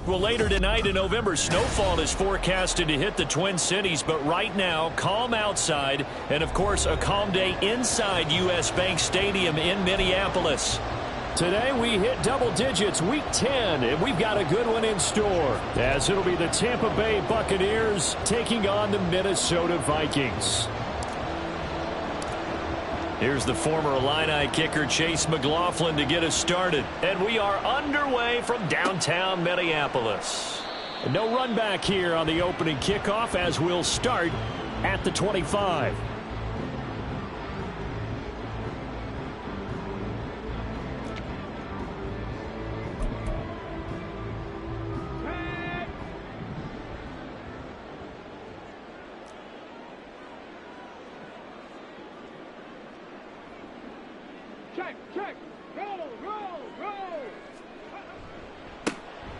Well, later tonight in November, snowfall is forecasted to hit the Twin Cities, but right now, calm outside, and of course, a calm day inside U.S. Bank Stadium in Minneapolis. Today we hit double digits, week 10, and we've got a good one in store, as it'll be the Tampa Bay Buccaneers taking on the Minnesota Vikings. Here's the former Illini kicker Chase McLaughlin to get us started. And we are underway from downtown Minneapolis. And no run back here on the opening kickoff as we'll start at the 25.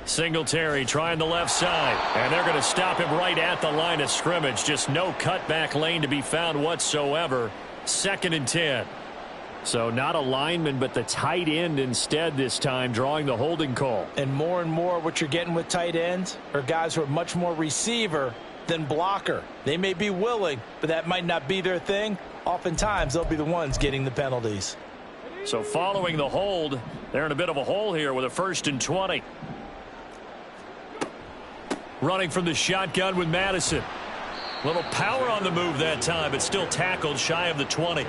Singletary trying the left side, and they're going to stop him right at the line of scrimmage. Just no cutback lane to be found whatsoever. 2nd and 10. So not a lineman, but the tight end instead this time, drawing the holding call. And more what you're getting with tight ends are guys who are much more receiver than blocker. They may be willing, but that might not be their thing. Oftentimes, they'll be the ones getting the penalties. So following the hold, they're in a bit of a hole here with a 1st and 20. Running from the shotgun with Madison. Little power on the move that time, but still tackled shy of the 20.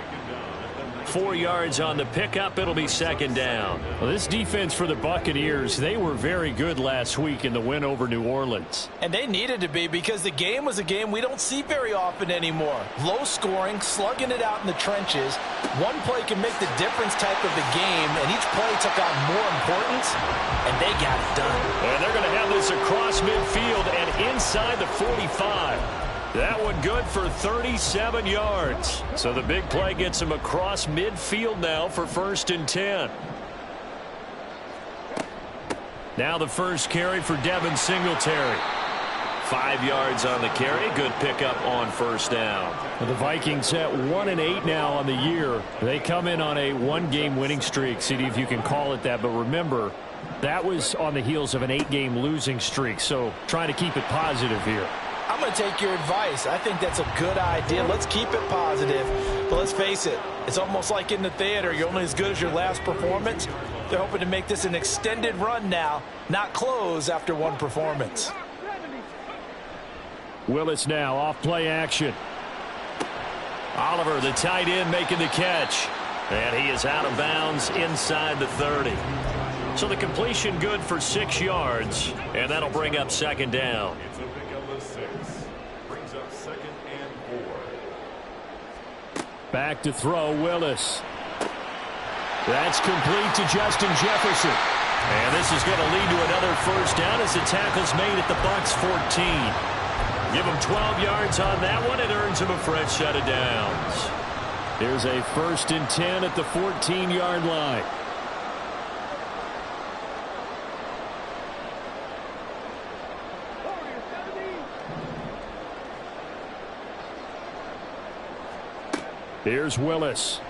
4 yards on the pickup. It'll be 2nd down. Well, this defense for the Buccaneers, they were very good last week in the win over New Orleans. And they needed to be, because the game was a game we don't see very often anymore. Low scoring, slugging it out in the trenches. One play can make the difference type of the game, and each play took on more importance, and they got it done. And they're going to have this across midfield and inside the 45. That one good for 37 yards. So the big play gets him across midfield now for 1st and 10. Now the first carry for Devin Singletary. 5 yards on the carry. Good pickup on 1st down. The Vikings at 1-8 now on the year. They come in on a 1-game winning streak. See if you can call it that. But remember, that was on the heels of an 8-game losing streak. So trying to keep it positive here. I'm going to take your advice. I think that's a good idea. Let's keep it positive. But let's face it, it's almost like in the theater. You're only as good as your last performance. They're hoping to make this an extended run now, not close after one performance. Willis now off play action. Oliver, the tight end, making the catch. And he is out of bounds inside the 30. So the completion good for 6 yards. And that'll bring up 2nd down. Back to throw, Willis. That's complete to Justin Jefferson. And this is going to lead to another 1st down as the tackle's made at the Bucs 14. Give him 12 yards on that one. It earns him a fresh set of downs. Here's a 1st and 10 at the 14-yard line. Here's Willis.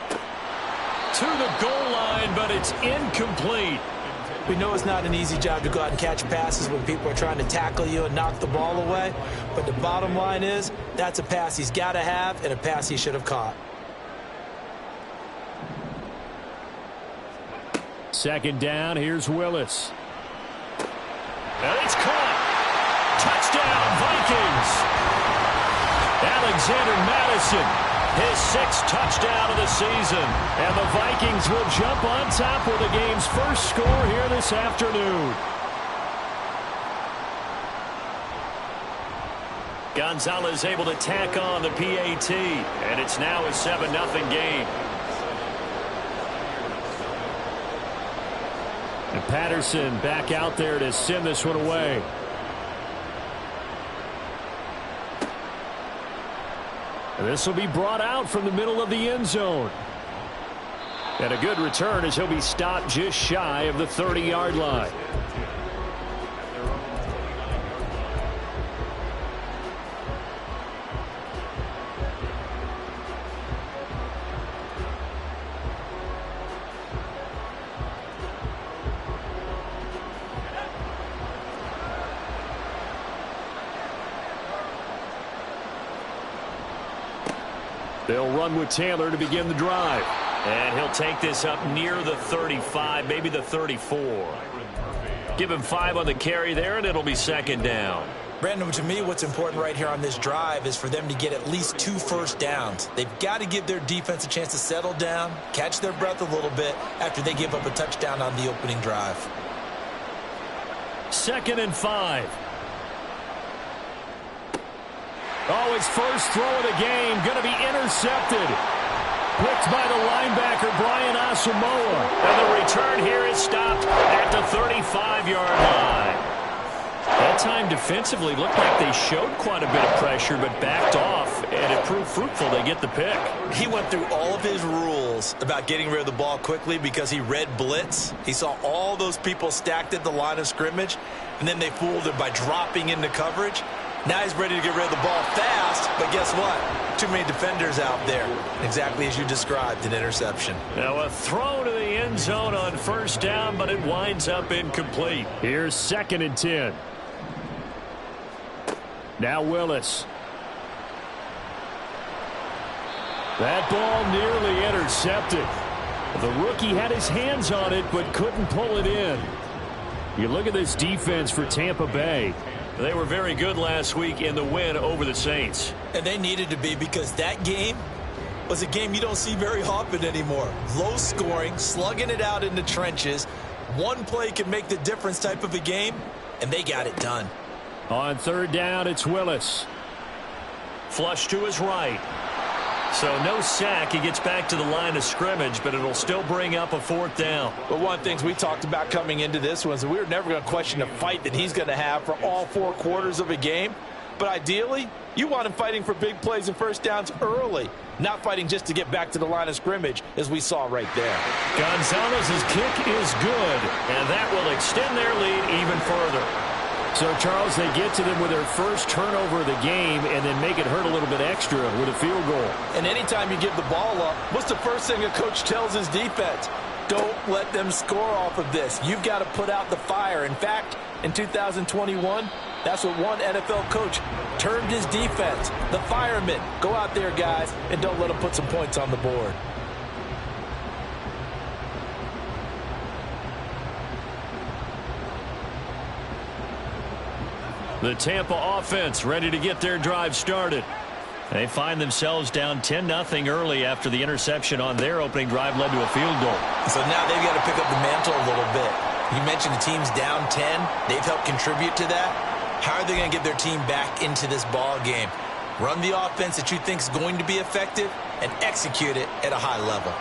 To the goal line, but it's incomplete. We know it's not an easy job to go out and catch passes when people are trying to tackle you and knock the ball away. But the bottom line is, that's a pass he's got to have and a pass he should have caught. 2nd down, here's Willis. And it's caught. Touchdown, Vikings. Alexander Madison, his 6th touchdown of the season. And the Vikings will jump on top with the game's first score here this afternoon. Gonzalez able to tack on the PAT, and it's now a 7-0 game. And Patterson back out there to send this one away. And this will be brought out from the middle of the end zone. And a good return as he'll be stopped just shy of the 30-yard line. They'll run with Taylor to begin the drive. And he'll take this up near the 35, maybe the 34. Give him 5 on the carry there, and it'll be second down. Brandon, to me, what's important right here on this drive is for them to get at least 2 first downs. They've got to give their defense a chance to settle down, catch their breath a little bit after they give up a touchdown on the opening drive. 2nd and 5. Oh, his first throw of the game going to be intercepted. Picked by the linebacker, Brian Asamoah. And the return here is stopped at the 35-yard line. That time defensively looked like they showed quite a bit of pressure but backed off, and it proved fruitful. They get the pick. He went through all of his rules about getting rid of the ball quickly because he read blitz. He saw all those people stacked at the line of scrimmage, and then they fooled him by dropping into coverage. Now he's ready to get rid of the ball fast, but guess what? Too many defenders out there. Exactly as you described, an interception. Now a throw to the end zone on first down, but it winds up incomplete. Here's 2nd and 10. Now Willis. That ball nearly intercepted. The rookie had his hands on it but couldn't pull it in. You look at this defense for Tampa Bay. They were very good last week in the win over the Saints. And they needed to be, because that game was a game you don't see very often anymore. Low scoring, slugging it out in the trenches. One play can make the difference type of a game, and they got it done. On 3rd down, it's Willis. Flush to his right. So no sack. He gets back to the line of scrimmage, but it'll still bring up a 4th down. But one of the things we talked about coming into this was we were never going to question the fight that he's going to have for all 4 quarters of a game. But ideally, you want him fighting for big plays and first downs early, not fighting just to get back to the line of scrimmage, as we saw right there. Gonzalez's kick is good, and that will extend their lead even further. So, Charles, they get to them with their first turnover of the game and then make it hurt a little bit extra with a field goal. And anytime you give the ball up, what's the first thing a coach tells his defense? Don't let them score off of this. You've got to put out the fire. In fact, in 2021, that's what one NFL coach termed his defense. The firemen. Go out there, guys, and don't let them put some points on the board. The Tampa offense ready to get their drive started. They find themselves down 10-0 early after the interception on their opening drive led to a field goal. So now they've got to pick up the mantle a little bit. You mentioned the team's down 10. They've helped contribute to that. How are they going to get their team back into this ball game? Run the offense that you think is going to be effective and execute it at a high level.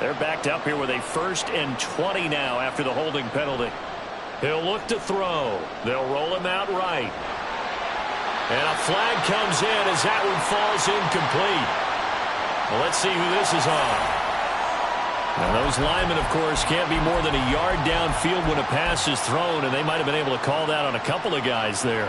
They're backed up here with a 1st and 20 now after the holding penalty. He'll look to throw. They'll roll him out right. And a flag comes in as that one falls incomplete. Well, let's see who this is on. Now, those linemen, of course, can't be more than a yard downfield when a pass is thrown, and they might have been able to call that on a couple of guys there.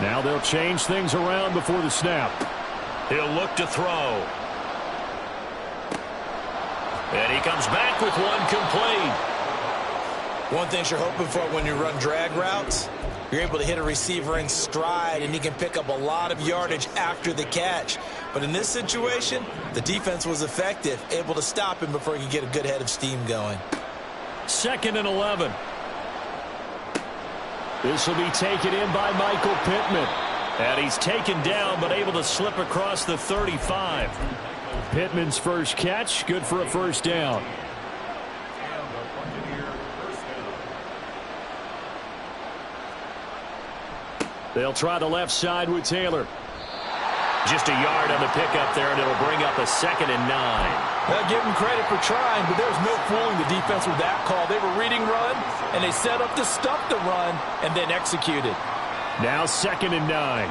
Now they'll change things around before the snap. He'll look to throw. And he comes back with one complete. One thing you're hoping for when you run drag routes, you're able to hit a receiver in stride, and he can pick up a lot of yardage after the catch. But in this situation, the defense was effective, able to stop him before he could get a good head of steam going. 2nd and 11. This will be taken in by Michael Pittman. And he's taken down, but able to slip across the 35. Pittman's first catch, good for a 1st down. They'll try the left side with Taylor. Just a yard on the pickup there, and it'll bring up a 2nd and 9. Well, give them credit for trying, but there's no fooling the defense with that call. They were reading run, and they set up to stop the run and then executed. Now 2nd and 9.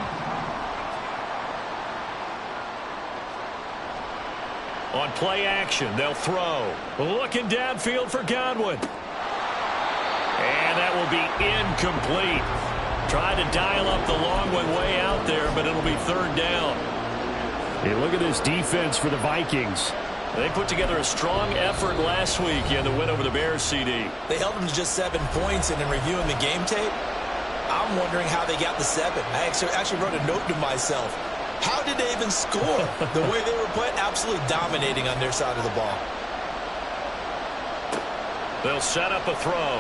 On play action, they'll throw. Looking downfield for Godwin. And that will be incomplete. Tried to dial up the long one way out there, but it'll be 3rd down. Hey, look at this defense for the Vikings. They put together a strong effort last week in the win over the Bears, CD. They held them to just 7 points, and in reviewing the game tape, I'm wondering how they got the 7. I actually wrote a note to myself. How did they even score? The way they were playing, absolutely dominating on their side of the ball. They'll set up a throw.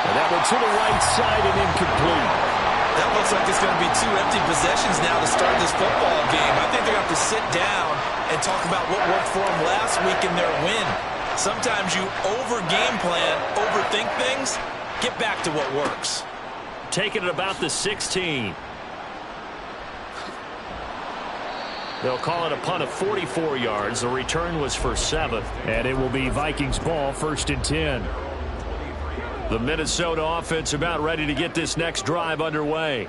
And that one to the right side and incomplete. That looks like it's going to be 2 empty possessions now to start this football game. I think they're going to have to sit down and talk about what worked for them last week in their win. Sometimes you over-game plan, overthink things. Get back to what works. Taking it about the 16. They'll call it a punt of 44 yards. The return was for 7. And it will be Vikings ball, 1st and 10. The Minnesota offense about ready to get this next drive underway.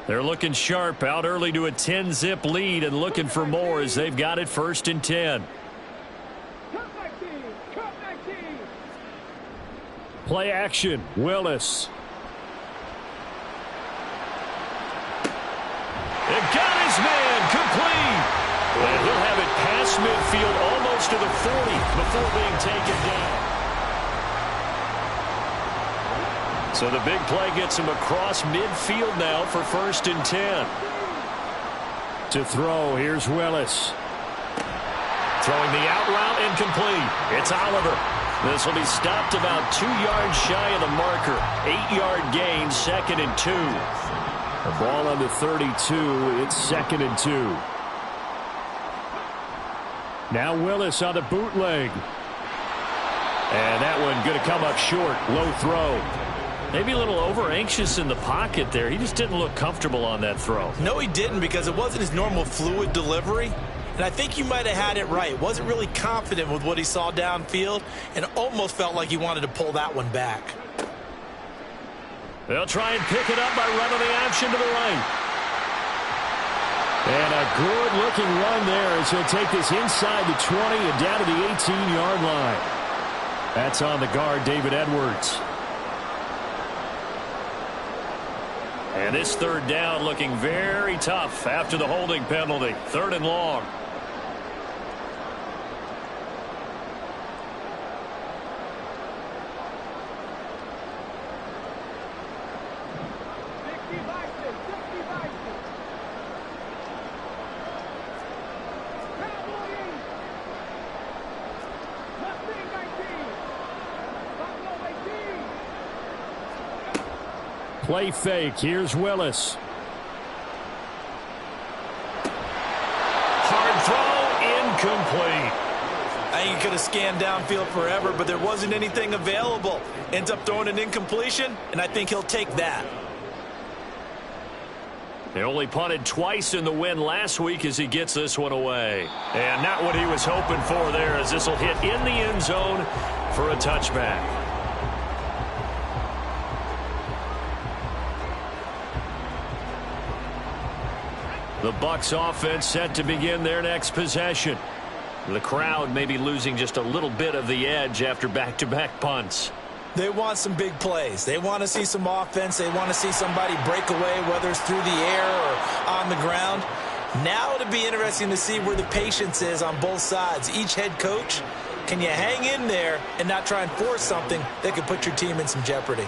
They're looking sharp, out early to a 10-zip lead and looking for more as they've got it 1st and 10. Play action, Willis. It got his man complete. And he'll have it past midfield almost to the 40 before being taken down. So the big play gets him across midfield now for 1st and 10. To throw, here's Willis. Throwing the out route incomplete. It's Oliver. This will be stopped about 2 yards shy of the marker. 8-yard gain, 2nd and 2. The ball on the 32. It's 2nd and 2. Now Willis on the bootleg. And that one going to come up short. Low throw. Maybe a little over-anxious in the pocket there. He just didn't look comfortable on that throw. No, he didn't, because it wasn't his normal fluid delivery. And I think you might have had it right. Wasn't really confident with what he saw downfield and almost felt like he wanted to pull that one back. They'll try and pick it up by running the option to the right. And a good-looking run there as he'll take this inside the 20 and down to the 18-yard line. That's on the guard, David Edwards. And this 3rd down looking very tough after the holding penalty. 3rd and long. Play fake. Here's Willis. Hard throw, incomplete. I think he could have scanned downfield forever, but there wasn't anything available. Ends up throwing an incompletion, and I think he'll take that. They only punted twice in the win last week as he gets this one away. And not what he was hoping for there, as this will hit in the end zone for a touchback. The Bucs offense set to begin their next possession. The crowd may be losing just a little bit of the edge after back-to-back punts. They want some big plays. They want to see some offense. They want to see somebody break away, whether it's through the air or on the ground. Now it'll be interesting to see where the patience is on both sides. Each head coach, can you hang in there and not try and force something that could put your team in some jeopardy?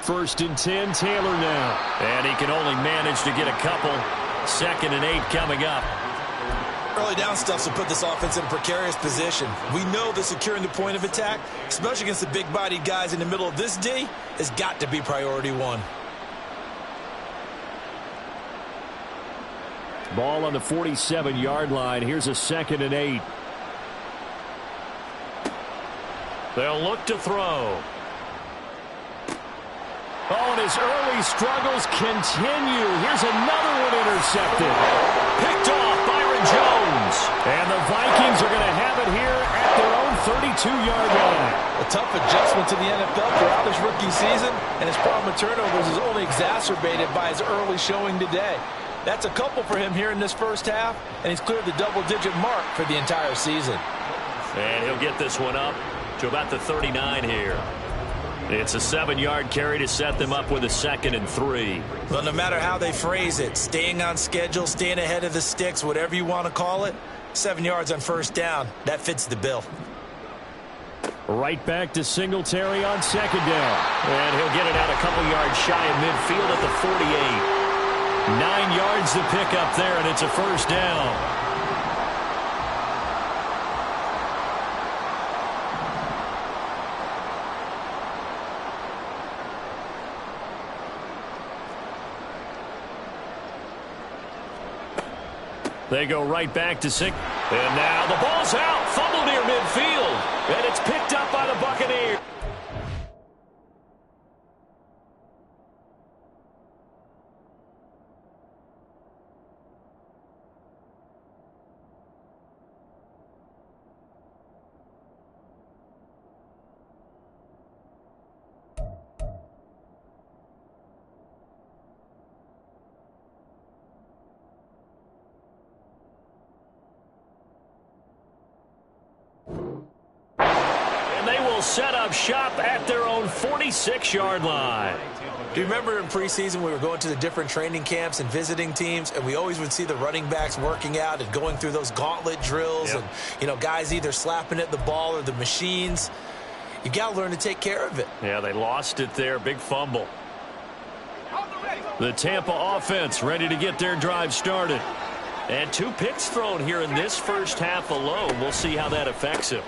1st and 10, Taylor now. And he can only manage to get a couple. 2nd and 8 coming up. Early down stuff will put this offense in a precarious position. We know that securing the point of attack, especially against the big-bodied guys in the middle of this D, has got to be priority 1. Ball on the 47-yard line. Here's a 2nd and 8. They'll look to throw. Oh, and his early struggles continue. Here's another one intercepted. Picked off, Byron Jones. And the Vikings are going to have it here at their own 32-yard line. A tough adjustment to the NFL throughout his rookie season, and his problem with turnovers is only exacerbated by his early showing today. That's a couple for him here in this first half, and he's cleared the double-digit mark for the entire season. And he'll get this one up to about the 39 here. It's a 7-yard carry to set them up with a 2nd and 3. Well, no matter how they phrase it, staying on schedule, staying ahead of the sticks, whatever you want to call it, 7 yards on first down, that fits the bill. Right back to Singletary on 2nd down. And he'll get it out a couple yards shy of midfield at the 48. 9 yards to pick up there, and it's a first down. They go right back to Sing. And now the ball's out. Fumble near midfield. And it's picked up by the Buccaneers. Set up shop at their own 46-yard line. Do you remember in preseason we were going to the different training camps and visiting teams, and we always would see the running backs working out and going through those gauntlet drills, and, you know, guys either slapping at the ball or the machines. You got to learn to take care of it. Yeah, they lost it there. Big fumble. The Tampa offense ready to get their drive started. And 2 picks thrown here in this first half alone. We'll see how that affects him.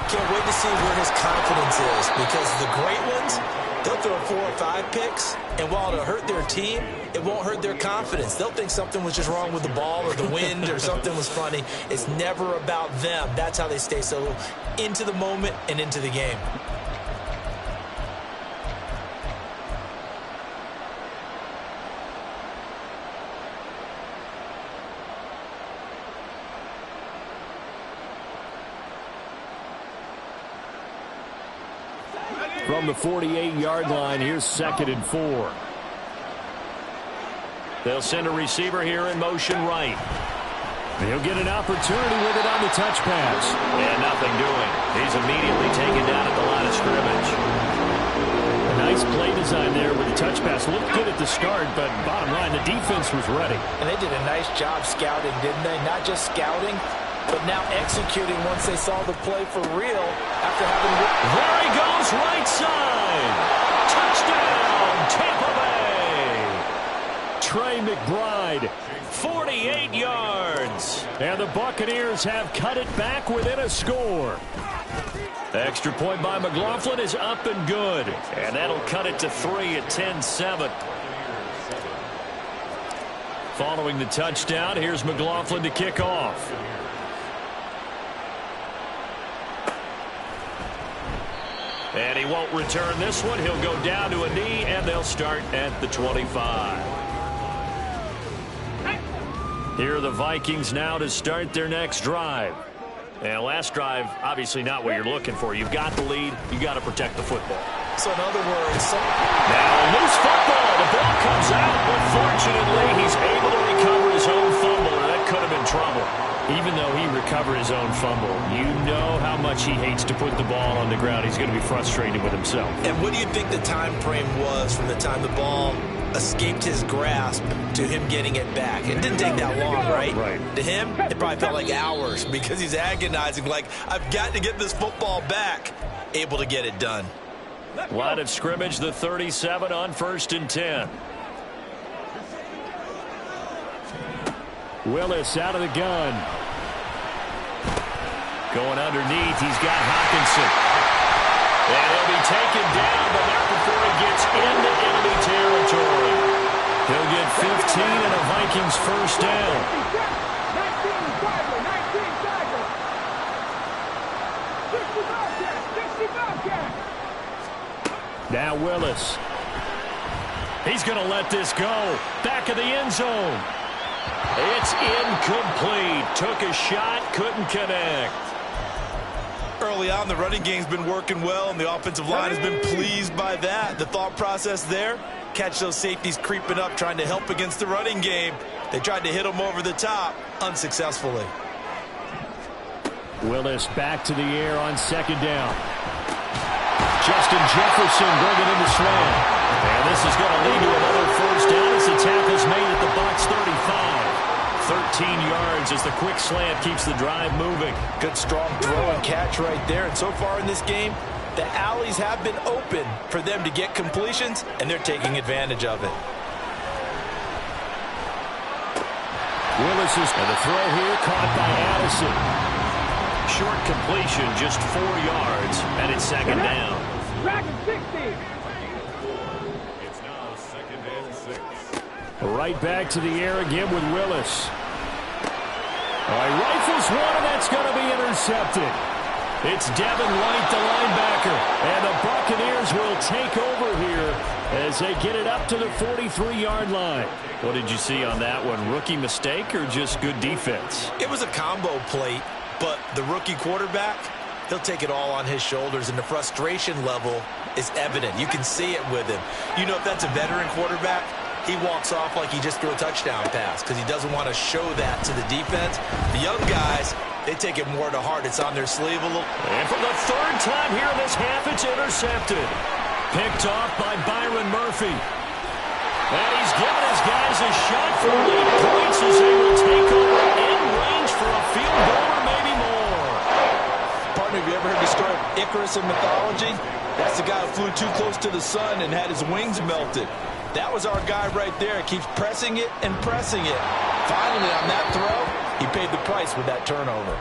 Can't wait to see where his confidence is, because the great ones, they'll throw 4 or 5 picks, and while it'll hurt their team, it won't hurt their confidence. They'll think something was just wrong with the ball or the wind or something was funny. It's never about them. That's how they stay so into the moment and into the game. From the 48-yard line, here's 2nd and 4. They'll send a receiver here in motion right. He'll get an opportunity with it on the touch pass. And nothing doing. He's immediately taken down at the line of scrimmage. A nice play design there with the touch pass. Looked good at the start, but bottom line, the defense was ready. And they did a nice job scouting, didn't they? Not just scouting, but now executing once they saw the play for real after having... There he goes, right side. Touchdown, Tampa Bay. Trey McBride. 48 yards. And the Buccaneers have cut it back within a score. Extra point by McLaughlin is up and good. And that'll cut it to 3 at 10-7. Following the touchdown, here's McLaughlin to kick off. And he won't return this one. He'll go down to a knee, and they'll start at the 25. Here are the Vikings now to start their next drive. And last drive, obviously not what you're looking for. You've got the lead. You've got to protect the football. So in other words... Now a loose football. The ball comes out, but fortunately he's able to recover his own fumble, and that could have been trouble. Even though he recovered his own fumble, you know how much he hates to put the ball on the ground. He's going to be frustrated with himself. And what do you think the time frame was from the time the ball escaped his grasp to him getting it back? It didn't take that long, right? Right. To him, it probably felt like hours because he's agonizing, like, I've got to get this football back. Able to get it done. Line of scrimmage, the 37 on 1st and 10. Willis out of the gun. Going underneath, he's got Hawkinson. And he'll be taken down, but not before he gets into enemy territory. He'll get 15 and a Vikings first down. Now Willis. He's going to let this go. Back of the end zone. It's incomplete. Took a shot, couldn't connect. Early on, the running game's been working well, and the offensive line has been pleased by that. The thought process there, catch those safeties creeping up, trying to help against the running game. They tried to hit them over the top, unsuccessfully. Willis back to the air on 2nd down. Justin Jefferson bringing in the slant. And this is going to lead to another first down as the tackle's made at the box 35. 13 yards as the quick slant keeps the drive moving. Good strong throw and catch right there. And so far in this game, the alleys have been open for them to get completions, and they're taking advantage of it. Willis and the throw here caught by Addison. Short completion, just 4 yards, and it's second down. It's now second and 6. Right back to the air again with Willis. He rifles one, and that's going to be intercepted. It's Devin White, the linebacker, and the Buccaneers will take over here as they get it up to the 43-yard line. What did you see on that one? Rookie mistake or just good defense? It was a combo plate, but the rookie quarterback, he'll take it all on his shoulders, and the frustration level is evident. You can see it with him. You know, if that's a veteran quarterback, he walks off like he just threw a touchdown pass because he doesn't want to show that to the defense. The young guys, they take it more to heart. It's on their sleeve a little. And for the third time here in this half, it's intercepted. Picked off by Byron Murphy. And he's given his guys a shot for late points as they will take over in range for a field goal or maybe more. Partner, have you ever heard the story of Icarus in mythology? That's the guy who flew too close to the sun and had his wings melted. That was our guy right there. He keeps pressing it and pressing it. Finally, on that throw, he paid the price with that turnover.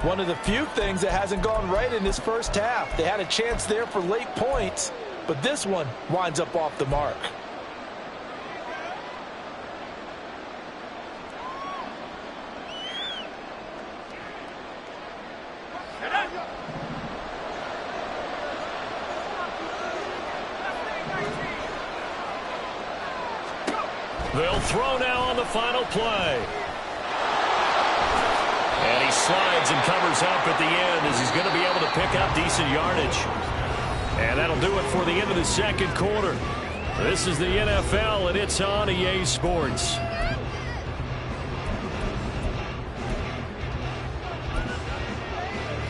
One of the few things that hasn't gone right in this first half. They had a chance there for late points, but this one winds up off the mark. They'll throw now on the final play. And he slides and covers up at the end as he's going to be able to pick up decent yardage. And that'll do it for the end of the second quarter. This is the NFL, and it's on EA Sports.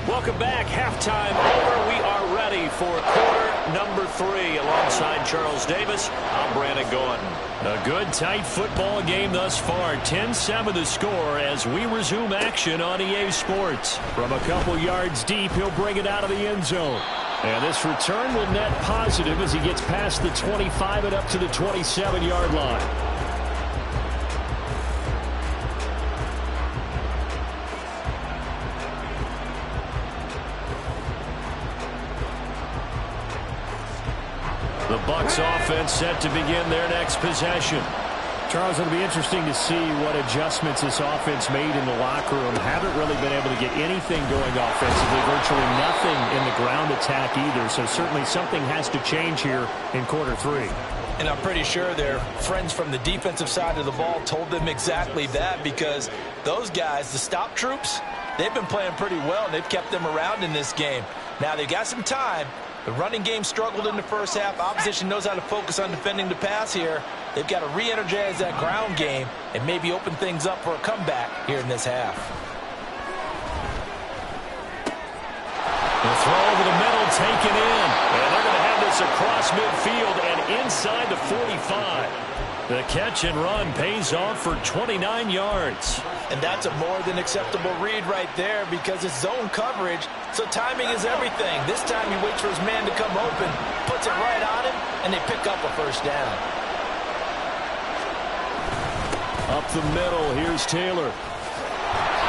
Welcome back. Halftime over. We are ready for quarter number 3. Alongside Charles Davis, I'm Brandon Gordon. A good, tight football game thus far. 10-7 the score as we resume action on EA Sports. From a couple yards deep, he'll bring it out of the end zone. And this return will net positive as he gets past the 25 and up to the 27-yard line. The Bucs offense set to begin their next possession. Charles, it'll be interesting to see what adjustments this offense made in the locker room. Haven't really been able to get anything going offensively, virtually nothing in the ground attack either. So certainly something has to change here in quarter 3. And I'm pretty sure their friends from the defensive side of the ball told them exactly that, because those guys, the stop troops, they've been playing pretty well, and they've kept them around in this game. Now they've got some time. The running game struggled in the first half. Opposition knows how to focus on defending the pass here. They've got to re-energize that ground game and maybe open things up for a comeback here in this half. The throw over the middle taken in. And they're going to have this across midfield and inside the 45. The catch and run pays off for 29 yards. And that's a more than acceptable read right there because it's zone coverage, so timing is everything. This time he waits for his man to come open, puts it right on him, and they pick up a first down. Up the middle, here's Taylor.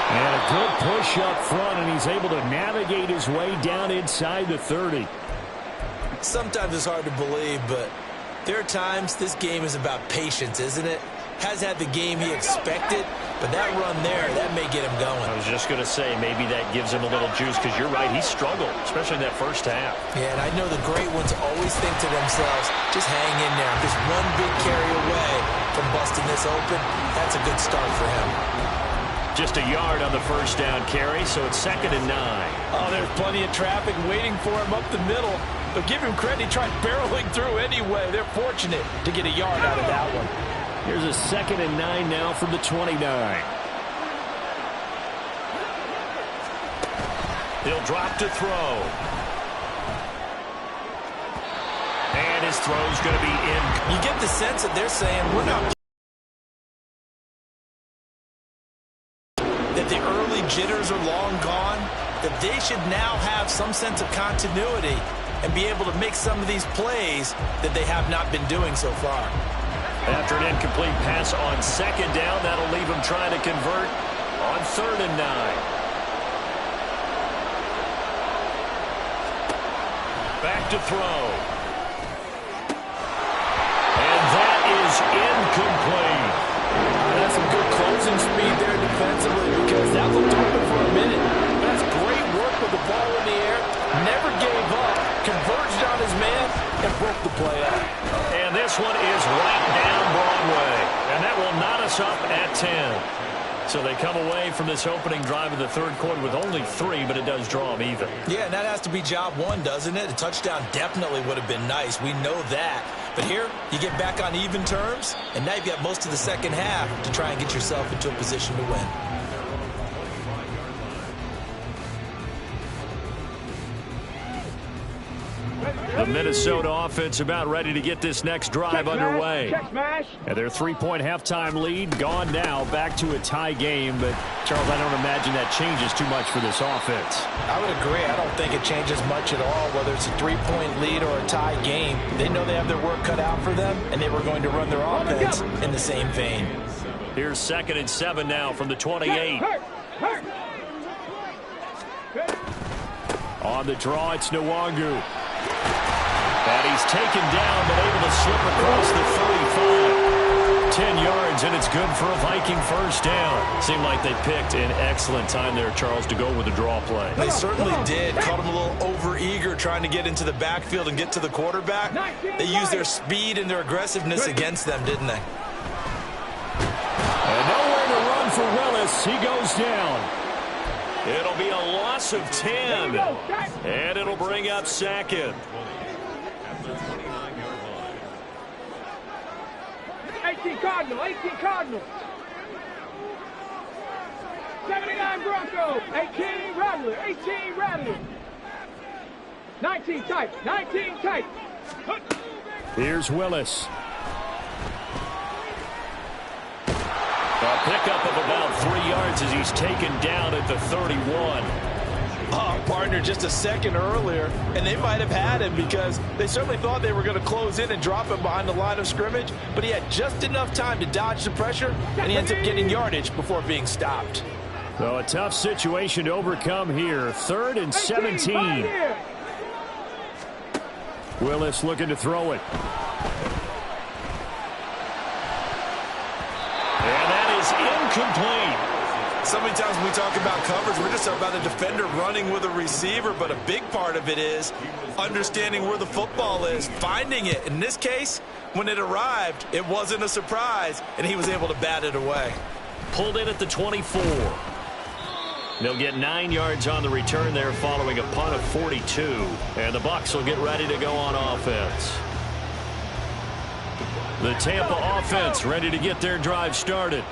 And a good push up front, and he's able to navigate his way down inside the 30. Sometimes it's hard to believe, but there are times this game is about patience, isn't it? Has had the game he expected, but that run there, that may get him going. I was just going to say, maybe that gives him a little juice, because you're right, he struggled, especially in that first half. Yeah, and I know the great ones always think to themselves, just hang in there. Just one big carry away from busting this open. That's a good start for him. Just a yard on the first down carry, so it's 2nd and 9. Oh, there's plenty of traffic waiting for him up the middle. But give him credit, he tried barreling through anyway. They're fortunate to get a yard out of that one. Here's a 2nd and 9 now from the 29. He'll drop to throw. This throw's going to be in. You get the sense that they're saying we're not. That the early jitters are long gone, that they should now have some sense of continuity and be able to make some of these plays that they have not been doing so far. After an incomplete pass on second down, that'll leave them trying to convert on 3rd and 9. Back to throw. And that is incomplete. That's some good closing speed there defensively because that looked open for a minute. That's great work with the ball in the air. Never gave up. Converged on his man and broke the play up. And this one is right down Broadway. And that will knot us up at 10. So they come away from this opening drive of the 3rd quarter with only 3, but it does draw them even. Yeah, and that has to be job 1, doesn't it? A touchdown definitely would have been nice. We know that. But here, you get back on even terms, and now you've got most of the second half to try and get yourself into a position to win. The Minnesota offense about ready to get this next drive underway. And their 3-point halftime lead gone now, back to a tie game. But, Charles, I don't imagine that changes too much for this offense. I would agree. I don't think it changes much at all, whether it's a 3-point lead or a tie game. They know they have their work cut out for them, and they were going to run their offense in the same vein. Here's 2nd and 7 now from the 28. On the draw, it's Nwangu. And he's taken down, but able to slip across the 35. 10 yards, and it's good for a Viking first down. Seemed like they picked an excellent time there, Charles, to go with the draw play. They certainly did. Caught him a little over-eager trying to get into the backfield and get to the quarterback. They used their speed and their aggressiveness against them, didn't they? And nowhere to run for Willis. He goes down. It'll be a loss of 10, and it'll bring up 2nd. 18 Cardinal, 18 Cardinal. 79 Bronco, 18 Rattler, 18 Rattler. 19 tight, 19 tight. Here's Willis. A pickup of about 3 yards as he's taken down at the 31. Oh, partner, just a second earlier, and they might have had him because they certainly thought they were going to close in and drop him behind the line of scrimmage, but he had just enough time to dodge the pressure, and he ends up getting yardage before being stopped. So a tough situation to overcome here. 3rd and 17. Willis looking to throw it. And that is incomplete. So many times when we talk about coverage, we're just talking about a defender running with a receiver, but a big part of it is understanding where the football is, finding it. In this case, when it arrived, it wasn't a surprise, and he was able to bat it away. Pulled in at the 24. They'll get 9 yards on the return there following a punt of 42. And the Bucs will get ready to go on offense. The Tampa offense ready to get their drive started.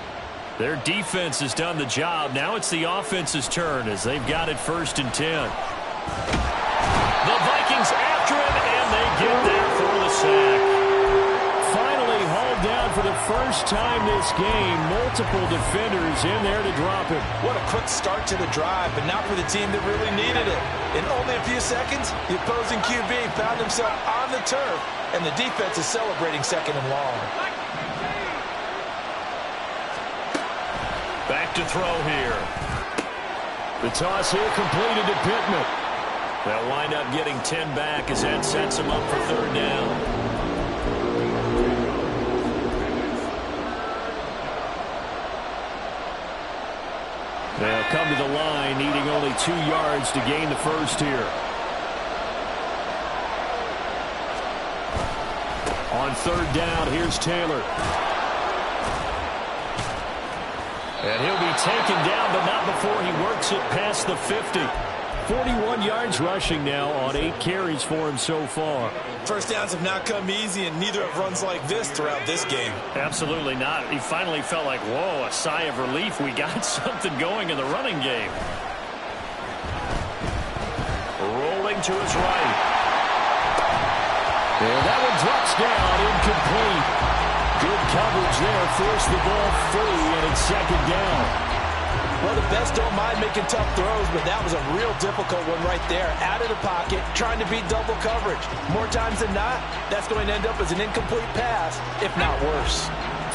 Their defense has done the job. Now it's the offense's turn as they've got it 1st and 10. The Vikings after him, and they get there for the sack. Finally hauled down for the first time this game. Multiple defenders in there to drop him. What a quick start to the drive, but not for the team that really needed it. In only a few seconds, the opposing QB found himself on the turf, and the defense is celebrating 2nd and long. Back to throw here. The toss here completed to Pittman. They'll wind up getting 10 back as that sets them up for 3rd down. They'll come to the line, needing only 2 yards to gain the first here. On 3rd down, here's Taylor. And he'll be taken down, but not before he works it past the 50. 41 yards rushing now on 8 carries for him so far. First downs have not come easy, and neither have runs like this throughout this game. Absolutely not. He finally felt like, whoa, a sigh of relief. We got something going in the running game. Rolling to his right. And that one drops down, incomplete. Good coverage there, forced the ball free, and it's second down. Well, the best don't mind making tough throws, but that was a real difficult one right there. Out of the pocket, trying to beat double coverage. More times than not, that's going to end up as an incomplete pass, if not worse.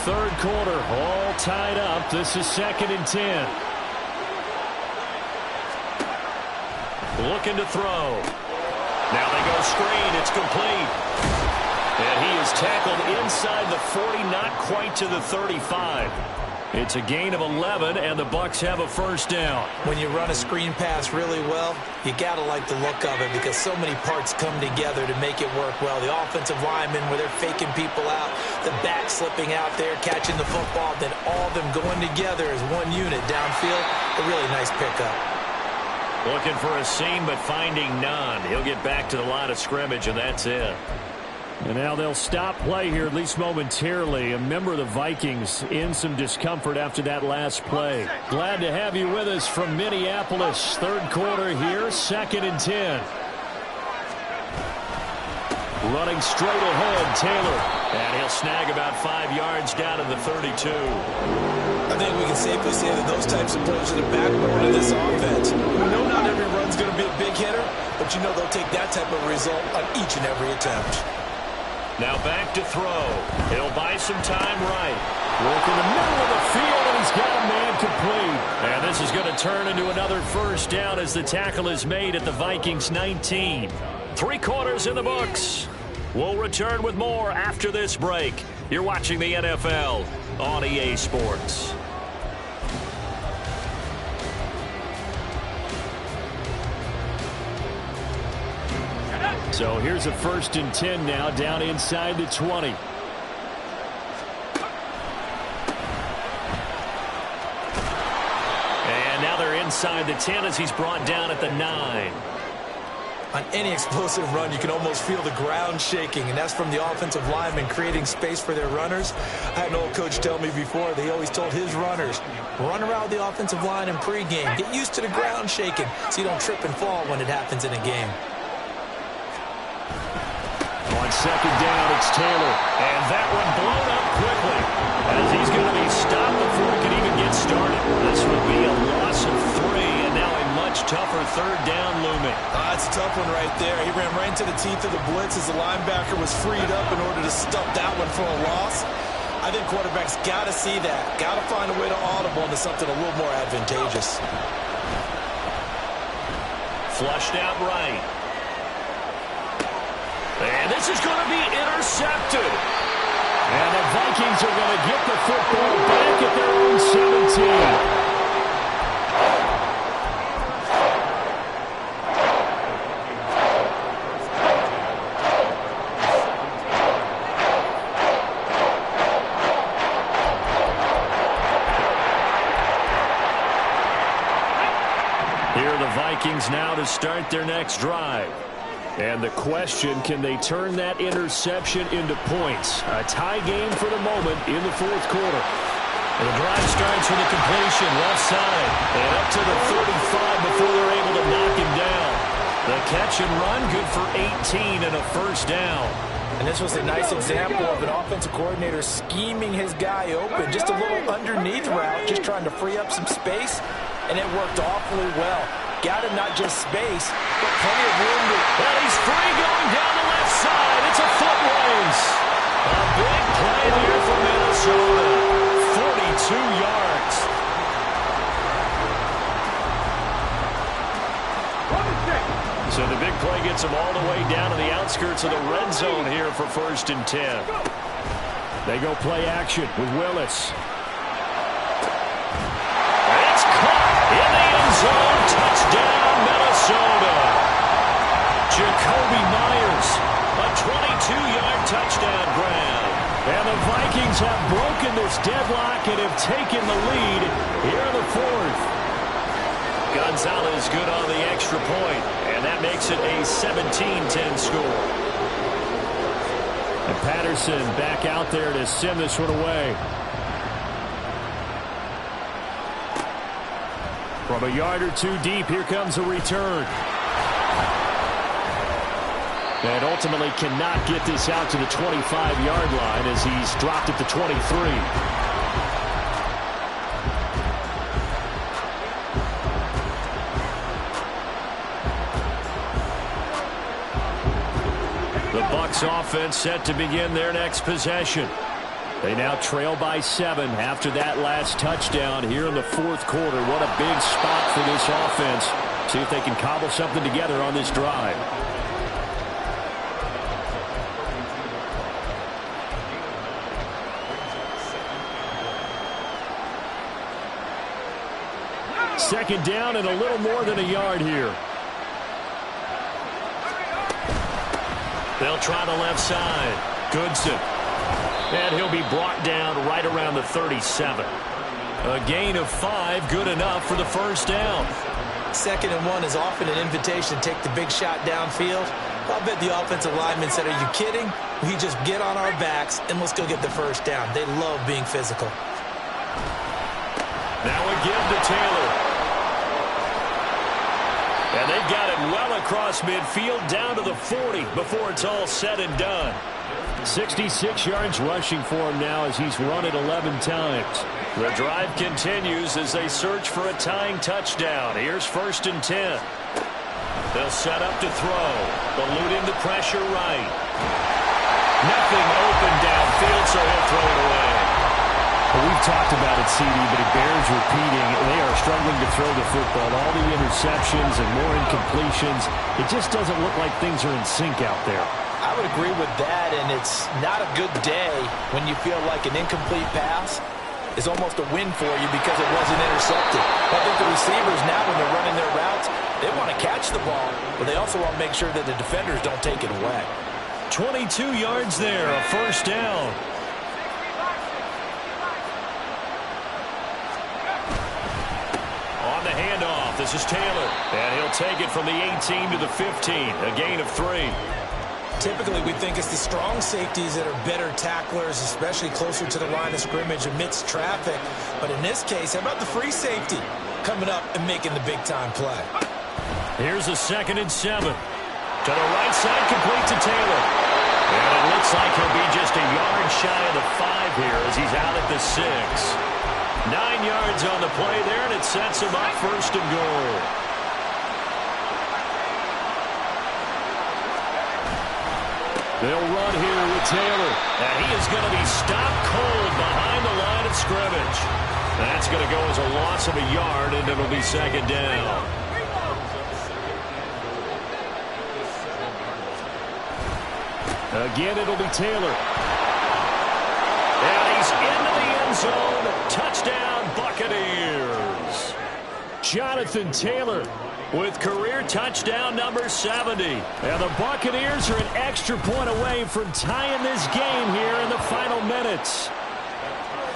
Third quarter, all tied up. This is 2nd and 10. Looking to throw. Now they go screen. It's complete. And he is tackled inside the 40, not quite to the 35. It's a gain of 11, and the Bucs have a first down. When you run a screen pass really well, you got to like the look of it because so many parts come together to make it work well. The offensive linemen, where they're faking people out, the back slipping out there, catching the football, then all of them going together as one unit downfield. A really nice pickup. Looking for a seam, but finding none. He'll get back to the line of scrimmage, and that's it. And now they'll stop play here, at least momentarily. A member of the Vikings in some discomfort after that last play. Glad to have you with us from Minneapolis. Third quarter here, 2nd and 10. Running straight ahead, Taylor. And he'll snag about 5 yards down to the 32. I think we can safely say that those types of plays are the backbone of this offense. We know not every run's going to be a big hitter, but you know they'll take that type of result on each and every attempt. Now back to throw. He'll buy some time right. Work in the middle of the field, and he's got a man complete. And this is going to turn into another first down as the tackle is made at the Vikings 19. 3 quarters in the books. We'll return with more after this break. You're watching the NFL on EA Sports. So here's a 1st and 10 now, down inside the 20. And now they're inside the 10 as he's brought down at the 9. On any explosive run, you can almost feel the ground shaking, and that's from the offensive linemen creating space for their runners. I had an old coach tell me before, they always told his runners, run around the offensive line in pregame. Get used to the ground shaking so you don't trip and fall when it happens in a game. On 2nd down, it's Taylor. And that one blown up quickly as he's going to be stopped before he can even get started. This would be a loss of 3, and now a much tougher 3rd down looming. That's a tough one right there. He ran right into the teeth of the blitz as the linebacker was freed up in order to stuff that one for a loss. I think quarterbacks got to see that. Got to find a way to audible into something a little more advantageous. Flushed out right. And this is going to be intercepted. And the Vikings are going to get the football back at their own 17. Here are the Vikings now to start their next drive. And the question, can they turn that interception into points? A tie game for the moment in the 4th quarter. And the drive starts with a completion left side and up to the 35 before they're able to knock him down. The catch and run good for 18 and a first down. And this was a nice example of an offensive coordinator scheming his guy open. Just a little underneath route, just trying to free up some space, and it worked awfully well. Got him not just space, but plenty of room to... And he's free going down the left side. It's a foot race. A big play here for Minnesota. 42 yards. So the big play gets him all the way down to the outskirts of the red zone here for 1st and 10. They go play action with Willis. It's caught in the end zone. Touchdown, Minnesota. Jacoby Myers, a 22-yard touchdown grab. And the Vikings have broken this deadlock and have taken the lead here in the 4th. Gonzalez good on the extra point, and that makes it a 17-10 score. And Patterson back out there to send this one away. From a yard or two deep, here comes a return. And ultimately cannot get this out to the 25-yard line as he's dropped at the 23. The Bucs offense set to begin their next possession. They now trail by 7 after that last touchdown here in the fourth quarter. What a big spot for this offense. See if they can cobble something together on this drive. Second down and a little more than a yard here. They'll try the left side. Goodson. And he'll be brought down right around the 37. A gain of 5, good enough for the first down. 2nd and 1 is often an invitation to take the big shot downfield. I'll bet the offensive lineman said, are you kidding? We just get on our backs and let's go get the first down. They love being physical. Now a give to Taylor. And they've got it well across midfield down to the 40 before it's all said and done. 66 yards rushing for him now as he's run it 11 times. The drive continues as they search for a tying touchdown. Here's 1st and 10. They'll set up to throw. Eluding the pressure right. Nothing open downfield, so he'll throw it away. Well, we've talked about it, CD, but it bears repeating. They are struggling to throw the football. All the interceptions and more incompletions. It just doesn't look like things are in sync out there. I would agree with that, and it's not a good day when you feel like an incomplete pass is almost a win for you because it wasn't intercepted. I think the receivers now, when they're running their routes, they want to catch the ball, but they also want to make sure that the defenders don't take it away. 22 yards there, a first down. On the handoff, this is Taylor, and he'll take it from the 18 to the 15, a gain of 3. Typically, we think it's the strong safeties that are better tacklers, especially closer to the line of scrimmage amidst traffic. But in this case, how about the free safety coming up and making the big-time play? Here's a 2nd and 7. To the right side, complete to Taylor. And it looks like he'll be just a yard shy of the 5 here as he's out at the 6. 9 yards on the play there, and it sets him up 1st and goal. They'll run here with Taylor. And he is going to be stopped cold behind the line of scrimmage. That's going to go as a loss of a yard, and it'll be 2nd down. Again, it'll be Taylor. And he's into the end zone. Touchdown, Buccaneers. Jonathan Taylor with career touchdown number 70. And the Buccaneers are an extra point away from tying this game here in the final minutes.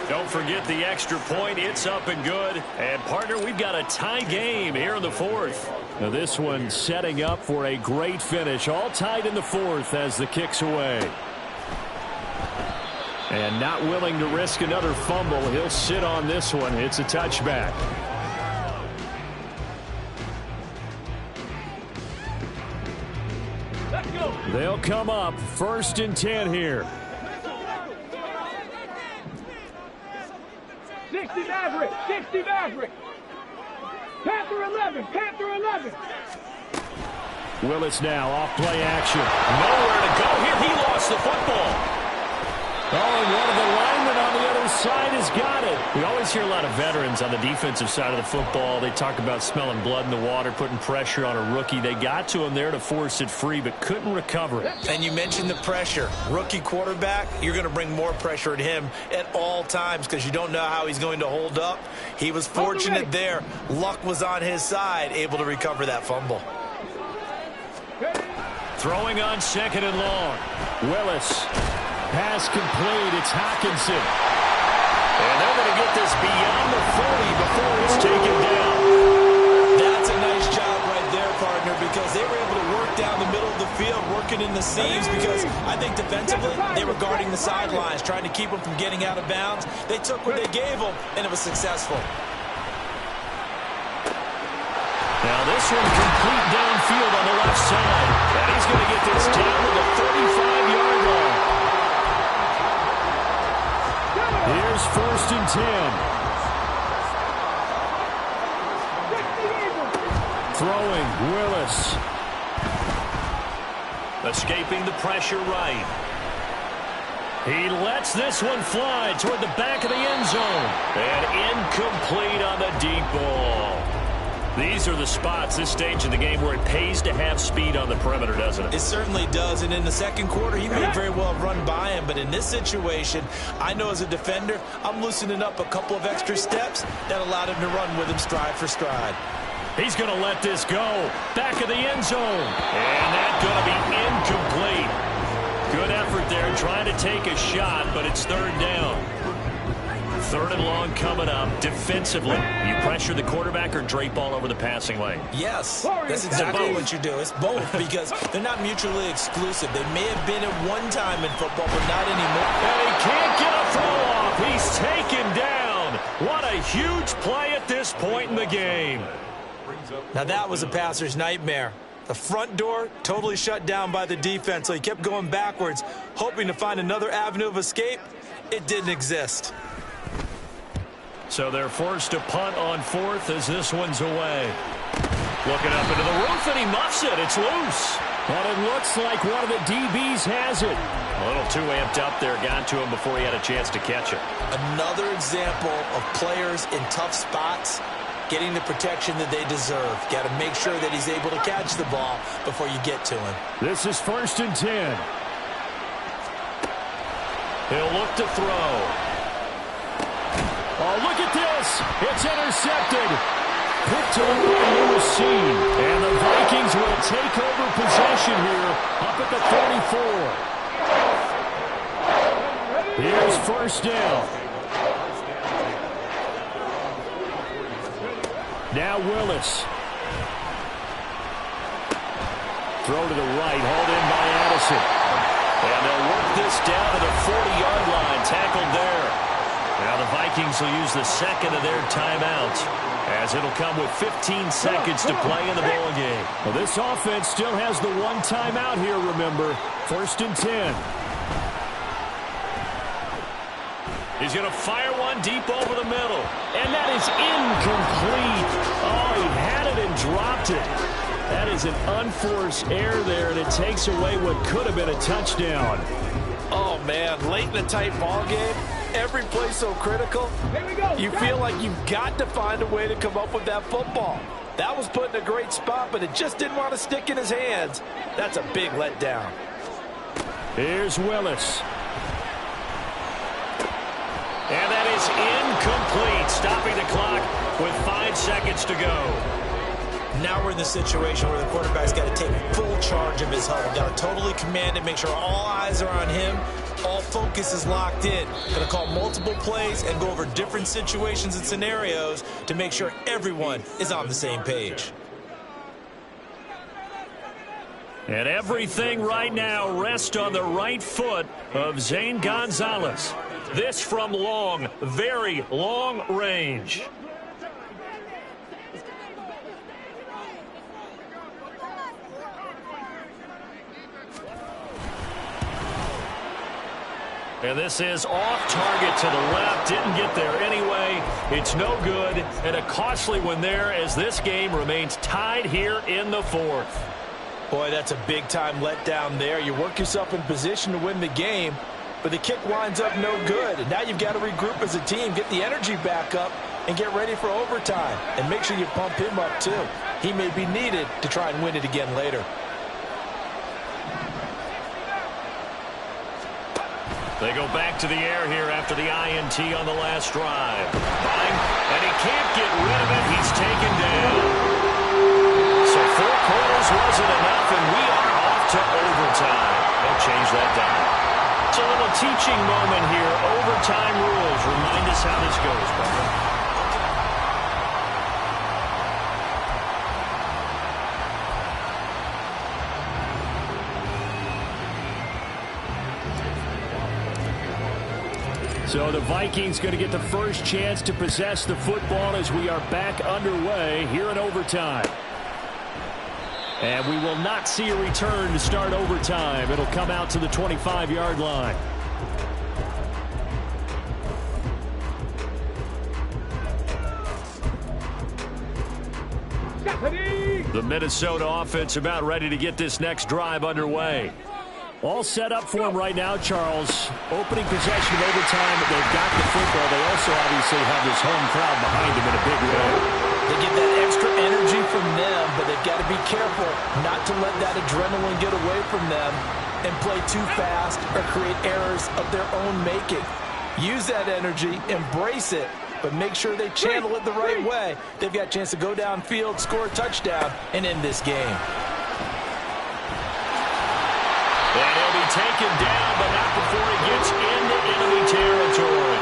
Don't forget the extra point. It's up and good. And, partner, we've got a tie game here in the 4th. Now this one setting up for a great finish. All tied in the 4th as the kick's away. And not willing to risk another fumble. He'll sit on this one. It's a touchback. They'll come up 1st and 10 here. 60 Maverick, 60 Maverick. Panther 11, Panther 11. Willis now off play action. Nowhere to go here. He lost the football. Oh, and one of the linemen on the other side has got it. We always hear a lot of veterans on the defensive side of the football. They talk about smelling blood in the water, putting pressure on a rookie. They got to him there to force it free, but couldn't recover it. And you mentioned the pressure. Rookie quarterback, you're going to bring more pressure at him at all times because you don't know how he's going to hold up. He was fortunate there. Luck was on his side, able to recover that fumble. Throwing on 2nd and long. Willis. Pass complete. It's Hockenson. And they're going to get this beyond the 40 before it's taken down. That's a nice job right there, partner, because they were able to work down the middle of the field, working in the seams, because I think defensively they were guarding the sidelines, trying to keep them from getting out of bounds. They took what they gave them, and it was successful. Now this one complete downfield on the left side. And he's going to get this down 10. Throwing, Willis. Escaping the pressure right. He lets this one fly toward the back of the end zone. And incomplete on the deep ball. These are the spots, this stage of the game, where it pays to have speed on the perimeter, doesn't it? It certainly does, and in the second quarter, he may very well have run by him, but in this situation, I know as a defender, I'm loosening up a couple of extra steps that allowed him to run with him stride for stride. He's going to let this go. Back of the end zone. And that's going to be incomplete. Good effort there trying to take a shot, but it's third down. Third and long coming up. Defensively, you pressure the quarterback or drape all over the passing lane? Yes, that's exactly what you do. It's both because they're not mutually exclusive. They may have been at one time in football, but not anymore. And he can't get a throw off. He's taken down. What a huge play at this point in the game. Now that was a passer's nightmare. The front door totally shut down by the defense, so he kept going backwards, hoping to find another avenue of escape. It didn't exist. So they're forced to punt on fourth as this one's away. Looking up into the roof, and he muffs it. It's loose. But it looks like one of the DBs has it. A little too amped up there. Got to him before he had a chance to catch it. Another example of players in tough spots getting the protection that they deserve. Got to make sure that he's able to catch the ball before you get to him. This is 1st and 10. He'll look to throw. Oh, look at this. It's intercepted. Picked over by Lewis-Seen. And the Vikings will take over possession here up at the 34. Here's first down. Now Willis. Throw to the right, hauled in by Addison. And they'll work this down to the 40-yard line, tackled there. Now the Vikings will use the second of their timeouts, as it'll come with 15 seconds to play in the ball game. Well, this offense still has the one timeout here, remember. 1st and 10. He's going to fire one deep over the middle. And that is incomplete. Oh, he had it and dropped it. That is an unforced error there, and it takes away what could have been a touchdown. Oh, man, late in a tight ball game, every play so critical, you feel like you've got to find a way to come up with that football. That was put in a great spot, but it just didn't want to stick in his hands. That's a big letdown. Here's Willis. And that is incomplete, stopping the clock with 5 seconds to go. Now we're in the situation where the quarterback's got to take full charge of his huddle. Got to totally command it, make sure all eyes are on him. All focus is locked in. Going to call multiple plays and go over different situations and scenarios to make sure everyone is on the same page. And everything right now rests on the right foot of Zane Gonzalez. This from long, very long range. And this is off target to the left. Didn't get there anyway. It's no good. And a costly one there as this game remains tied here in the fourth. Boy, that's a big-time letdown there. You work yourself in position to win the game, but the kick winds up no good. And now you've got to regroup as a team, get the energy back up, and get ready for overtime. And make sure you pump him up, too. He may be needed to try and win it again later. They go back to the air here after the INT on the last drive. Bang, and he can't get rid of it. He's taken down. So 4 quarters wasn't enough, and we are off to overtime. They'll change that down. It's a little teaching moment here. Overtime rules. Remind us how this goes, brother. So the Vikings going to get the first chance to possess the football as we are back underway here in overtime. And we will not see a return to start overtime. It'll come out to the 25-yard line. The Minnesota offense about ready to get this next drive underway. All set up for him right now, Charles. Opening possession of overtime. They've got the football. They also obviously have this home crowd behind them in a big way. They get that extra energy from them, but they've got to be careful not to let that adrenaline get away from them and play too fast or create errors of their own making. Use that energy, embrace it, but make sure they channel it the right way. They've got a chance to go downfield, score a touchdown, and end this game. And he'll be taken down, but not before he gets into enemy territory.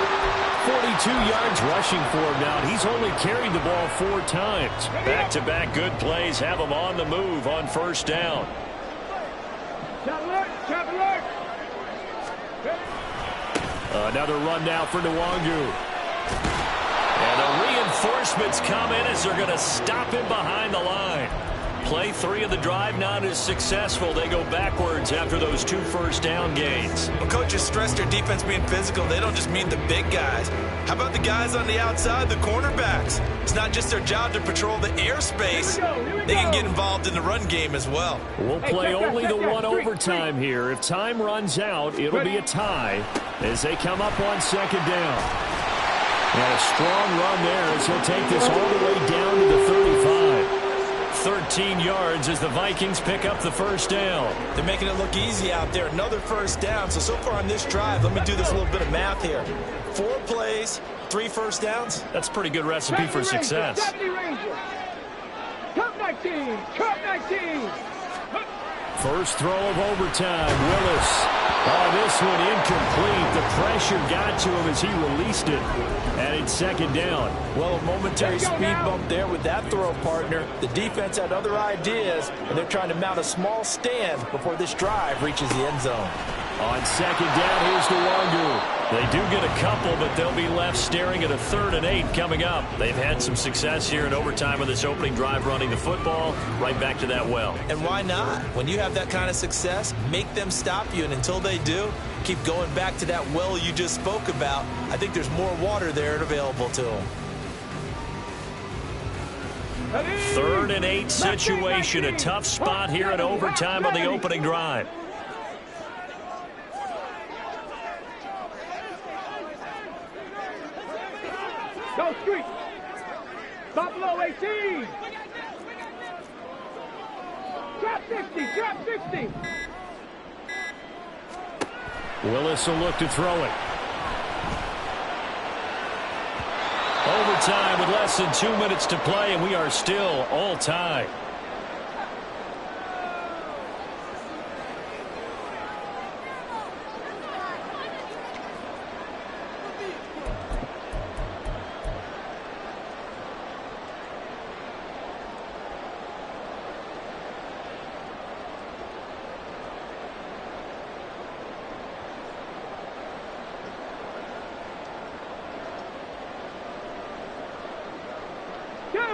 42 yards rushing for him now. He's only carried the ball 4 times. Back-to-back good plays have him on the move on first down. Chop alert, chop alert. Another run now for Nwangu. And the reinforcements come in as they're going to stop him behind the line. Play 3 of the drive not as successful. They go backwards after those 2 first-down gains. When coaches stress their defense being physical, they don't just mean the big guys. How about the guys on the outside, the cornerbacks? It's not just their job to patrol the airspace. They can get involved in the run game as well. We'll play only the 1 overtime here. If time runs out, it'll be a tie as they come up on second down. And a strong run there as he'll take this all the way down to the 35. 13 yards as the Vikings pick up the first down. They're making it look easy out there. Another first down. So far on this drive, let me do this little bit of math here. 4 plays, 3 first downs. That's a pretty good recipe for success. Top 19, top 19. First throw of overtime, Willis. Oh, this one incomplete. The pressure got to him as he released it. And it's second down. Well, a momentary speed bump there with that throw, partner. The defense had other ideas, and they're trying to mount a small stand before this drive reaches the end zone. On second down, here's Nwangu. They do get a couple, but they'll be left staring at a 3rd and 8 coming up. They've had some success here in overtime with this opening drive running the football right back to that well. And why not? When you have that kind of success, make them stop you, and until they do, keep going back to that well you just spoke about. I think there's more water there and available to them. 3rd and 8 situation, a tough spot here in overtime on the opening drive. Go street. Buffalo 18. Drop 60, drop 60. Willis will look to throw it. Overtime with less than 2 minutes to play, and we are still all tied.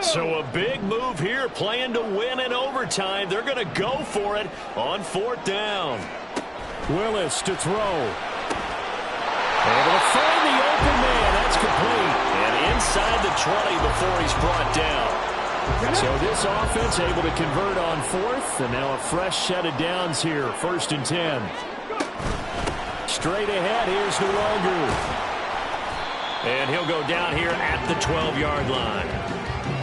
So a big move here, playing to win in overtime. They're going to go for it on 4th down. Willis to throw. Able to find the open man. That's complete. And inside the 20 before he's brought down. So this offense able to convert on 4th, and now a fresh set of downs here. 1st and 10. Straight ahead, here's Nwangu. And he'll go down here at the 12-yard line.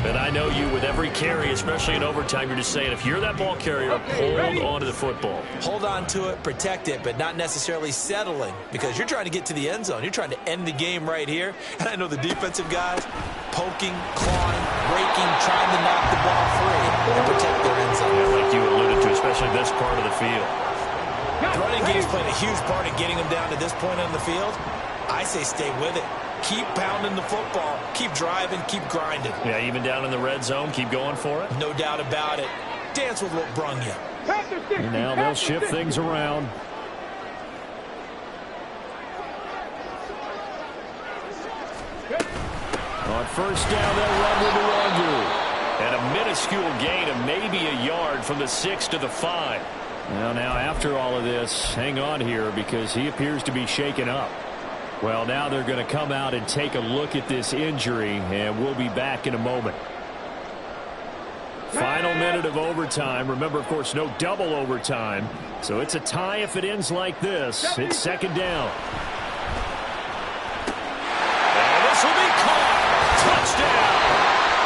And I know you, with every carry, especially in overtime, you're just saying, if you're that ball carrier, hold on to the football. Hold on to it, protect it, but not necessarily settling, because you're trying to get to the end zone. You're trying to end the game right here. And I know the defensive guys poking, clawing, breaking, trying to knock the ball free and protect their end zone. Yeah, like you alluded to, especially this part of the field. The running game's playing a huge part in getting them down to this point on the field. I say stay with it. Keep pounding the football. Keep driving. Keep grinding. Yeah, even down in the red zone, keep going for it. No doubt about it. Dance with what brung you. And now they'll shift things around. On first down, they'll run with Nwangu. And a minuscule gain of maybe a yard from the 6 to the 5. Well, now after all of this, hang on here because he appears to be shaken up. Well, now they're going to come out and take a look at this injury, and we'll be back in a moment. Final minute of overtime. Remember, of course, no double overtime. So it's a tie if it ends like this. It's second down. And this will be caught. Touchdown.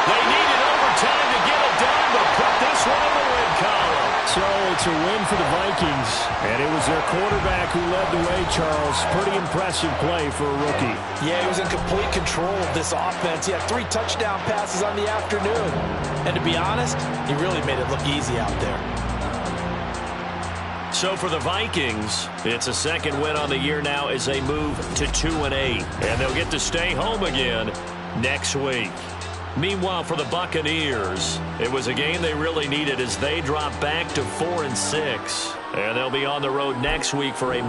They needed overtime to get it done, but put this one in the win column. So it's a win for the Vikings, and it was their quarterback who led the way, Charles. Pretty impressive play for a rookie. Yeah, he was in complete control of this offense. He had 3 touchdown passes on the afternoon. And to be honest, he really made it look easy out there. So for the Vikings, it's a second win on the year now as they move to 2-8. And they'll get to stay home again next week. Meanwhile, for the Buccaneers, it was a game they really needed as they drop back to 4-6. And they'll be on the road next week for a